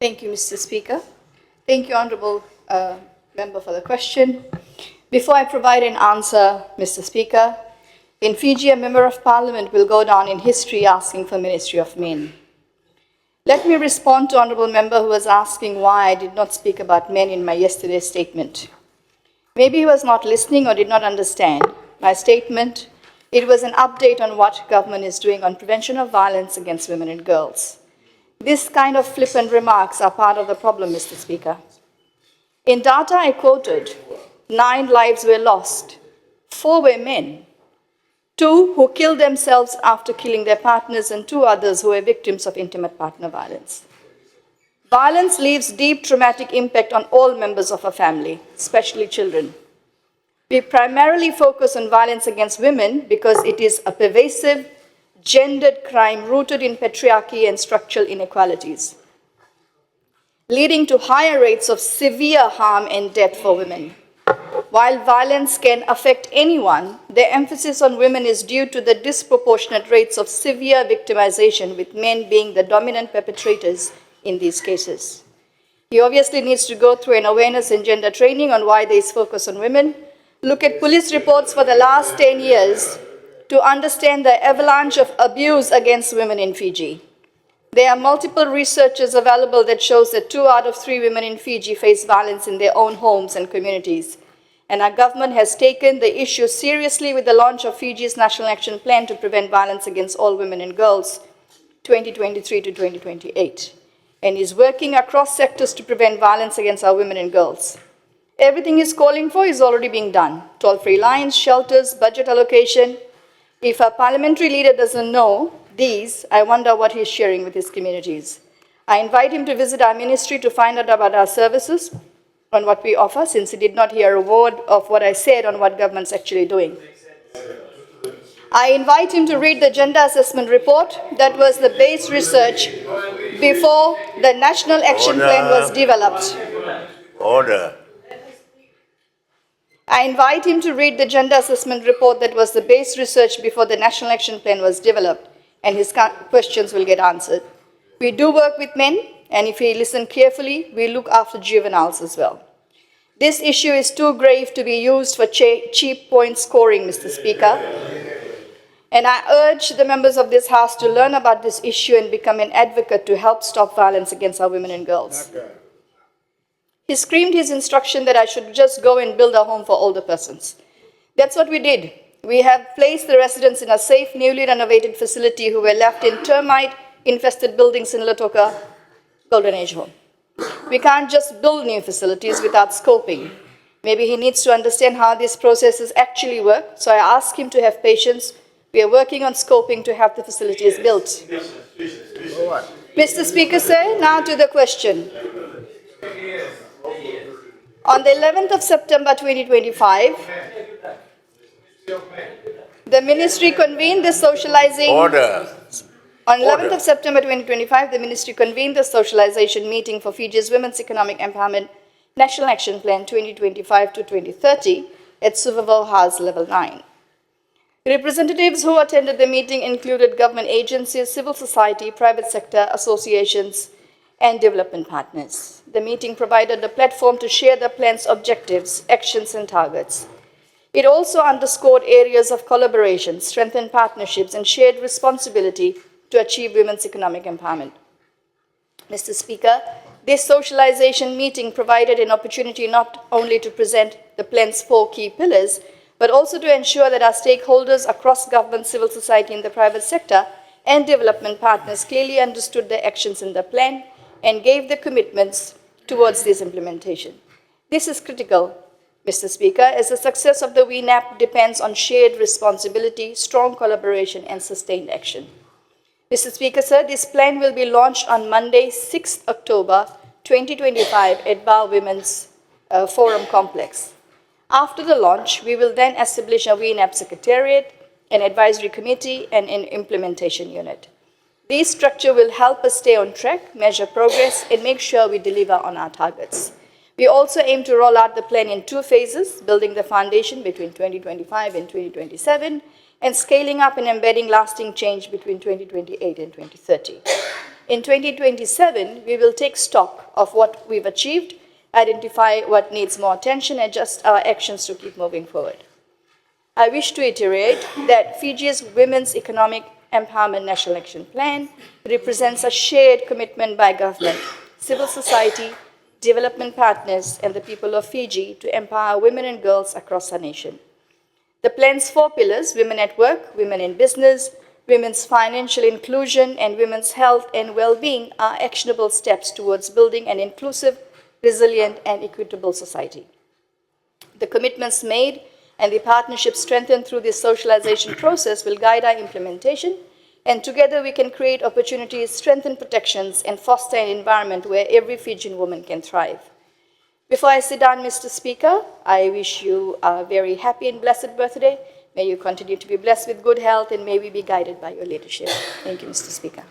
Thank you, Mr. Speaker. Thank you, Honourable Member, for the question. Before I provide an answer, Mr. Speaker, in Fiji, a Member of Parliament will go down in history asking for Ministry of Men. Let me respond to Honourable Member who was asking why I did not speak about men in my yesterday's statement. Maybe he was not listening or did not understand my statement. It was an update on what government is doing on prevention of violence against women and girls. This kind of flippant remarks are part of the problem, Mr. Speaker. In data I quoted, 9 lives were lost, 4 were men, 2 who killed themselves after killing their partners, and 2 others who were victims of intimate partner violence. Violence leaves deep traumatic impact on all members of a family, especially children. We primarily focus on violence against women because it is a pervasive, gendered crime rooted in patriarchy and structural inequalities, leading to higher rates of severe harm and death for women. While violence can affect anyone, the emphasis on women is due to the disproportionate rates of severe victimization, with men being the dominant perpetrators in these cases. He obviously needs to go through an awareness and gender training on why there is focus on women, look at police reports for the last 10 years to understand the avalanche of abuse against women in Fiji. There are multiple researches available that shows that 2 out of 3 women in Fiji face violence in their own homes and communities. And our government has taken the issue seriously with the launch of Fiji's National Action Plan to Prevent Violence Against All Women and Girls, 2023 to 2028, and is working across sectors to prevent violence against our women and girls. Everything he's calling for is already being done. Toll-free lines, shelters, budget allocation. If a parliamentary leader doesn't know these, I wonder what he's sharing with his communities. I invite him to visit our ministry to find out about our services, on what we offer, since he did not hear a word of what I said on what government's actually doing. I invite him to read the gender assessment report that was the base research before the National Action Plan was developed. Order. I invite him to read the gender assessment report that was the base research before the National Action Plan was developed, and his questions will get answered. We do work with men, and if he listens carefully, we look after juveniles as well. This issue is too grave to be used for cheap point scoring, Mr. Speaker. And I urge the members of this House to learn about this issue and become an advocate to help stop violence against our women and girls. He screamed his instruction that I should just go and build a home for older persons. That's what we did. We have placed the residents in a safe, newly renovated facility who were left in termite-infested buildings in Lautoka Golden Age home. We can't just build new facilities without scoping. Maybe he needs to understand how these processes actually work, so I ask him to have patience. We are working on scoping to have the facilities built. Mr. Speaker, sir, now to the question. On the 11th of September 2025, the ministry convened the socializing... Order. On 11th of September 2025, the ministry convened the socialization meeting for Fiji's Women's Economic Empowerment National Action Plan 2025 to 2030 at Survival House Level 9. Representatives who attended the meeting included government agencies, civil society, private sector, associations, and development partners. The meeting provided a platform to share the plan's objectives, actions, and targets. It also underscored areas of collaboration, strengthened partnerships, and shared responsibility to achieve women's economic empowerment. Mr. Speaker, this socialization meeting provided an opportunity not only to present the plan's 4 key pillars, but also to ensure that our stakeholders across government, civil society, and the private sector and development partners clearly understood the actions in the plan and gave the commitments towards this implementation. This is critical, Mr. Speaker, as the success of the WENAP depends on shared responsibility, strong collaboration, and sustained action. Mr. Speaker, sir, this plan will be launched on Monday, 6th October 2025 at Bar Women's Forum Complex. After the launch, we will then establish a WENAP Secretariat, an advisory committee, and an implementation unit. This structure will help us stay on track, measure progress, and make sure we deliver on our targets. We also aim to roll out the plan in 2 phases, building the foundation between 2025 and 2027, and scaling up and embedding lasting change between 2028 and 2030. In 2027, we will take stock of what we've achieved, identify what needs more attention, and adjust our actions to keep moving forward. I wish to iterate that Fiji's Women's Economic Empowerment National Action Plan represents a shared commitment by government, civil society, development partners, and the people of Fiji to empower women and girls across our nation. The plan's 4 pillars, women at work, women in business, women's financial inclusion, and women's health and well-being, are actionable steps towards building an inclusive, resilient, and equitable society. The commitments made and the partnerships strengthened through this socialization process will guide our implementation, and together we can create opportunities, strengthen protections, and foster an environment where every Fijian woman can thrive. Before I sit down, Mr. Speaker, I wish you a very happy and blessed birthday. May you continue to be blessed with good health, and may we be guided by your leadership. Thank you, Mr. Speaker.